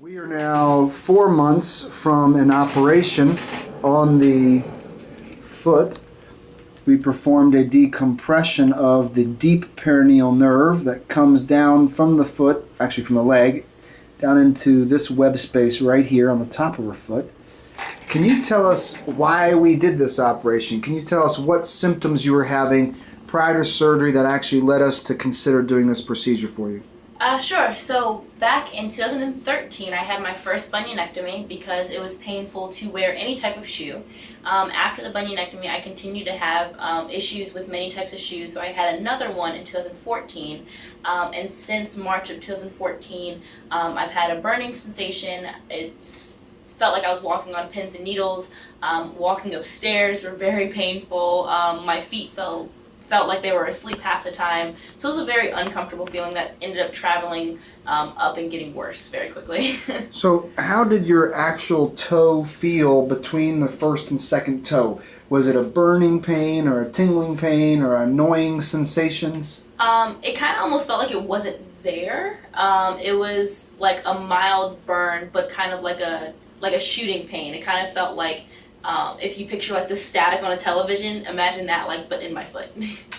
We are now 4 months from an operation on the foot. We performed a decompression of the deep peroneal nerve that comes down from the foot, actually from the leg, down into this web space right here on the top of our foot. Can you tell us why we did this operation? Can you tell us what symptoms you were having prior to surgery that actually led us to consider doing this procedure for you? Sure. So back in 2013, I had my first bunionectomy because it was painful to wear any type of shoe. After the bunionectomy, I continued to have issues with many types of shoes, so I had another one in 2014. And since March of 2014, I've had a burning sensation. It's felt like I was walking on pins and needles. Walking upstairs were very painful. My feet felt like they were asleep half the time. So it was a very uncomfortable feeling that ended up traveling up and getting worse very quickly. So how did your actual toe feel between the first and second toe? Was it a burning pain or a tingling pain or annoying sensations? It kind of almost felt like it wasn't there. It was like a mild burn, but kind of like a shooting pain. It kind of felt like if you picture like the static on a television, imagine that, like, but in my foot.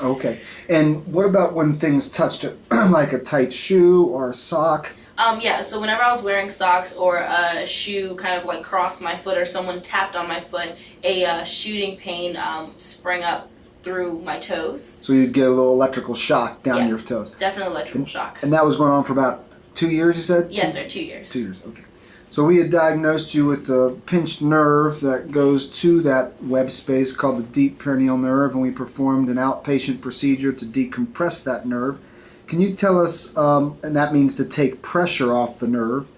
Okay. And what about when things touched it, like a tight shoe or a sock? Yeah, so whenever I was wearing socks or a shoe kind of like crossed my foot or someone tapped on my foot, a shooting pain sprang up through my toes. So you'd get a little electrical shock down Yeah, your toes. Definitely electrical shock. And that was going on for about 2 years, you said? Yes, sir, 2 years. 2 years, okay. So we had diagnosed you with the pinched nerve that goes to that web space called the deep peroneal nerve, and we performed an outpatient procedure to decompress that nerve. Can you tell us, and that means to take pressure off the nerve,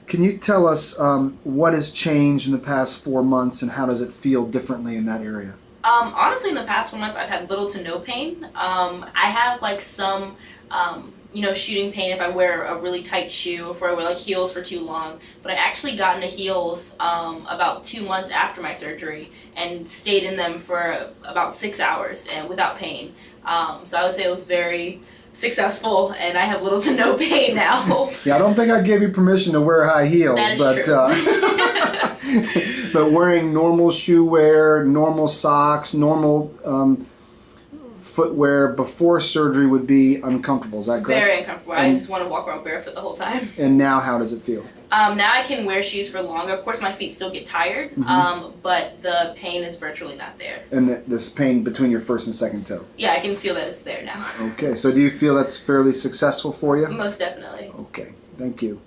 can you tell us what has changed in the past 4 months and how does it feel differently in that area? Honestly, in the past 4 months, I've had little to no pain. I have like some shooting pain if I wear a really tight shoe, or if I wear like heels for too long. But I actually got into heels about 2 months after my surgery and stayed in them for about 6 hours and without pain. So I would say it was very successful, and I have little to no pain now. Yeah, I don't think I gave you permission to wear high heels, That is but true. but wearing normal shoe wear, normal socks, normal footwear before surgery would be uncomfortable. Is that correct? Very uncomfortable. I just want to walk around barefoot the whole time. And now how does it feel? Now I can wear shoes for longer. Of course, my feet still get tired, but the pain is virtually not there. And this pain between your first and second toe? Yeah, I can feel that it's there now. Okay, so do you feel that's fairly successful for you? Most definitely. Okay, thank you.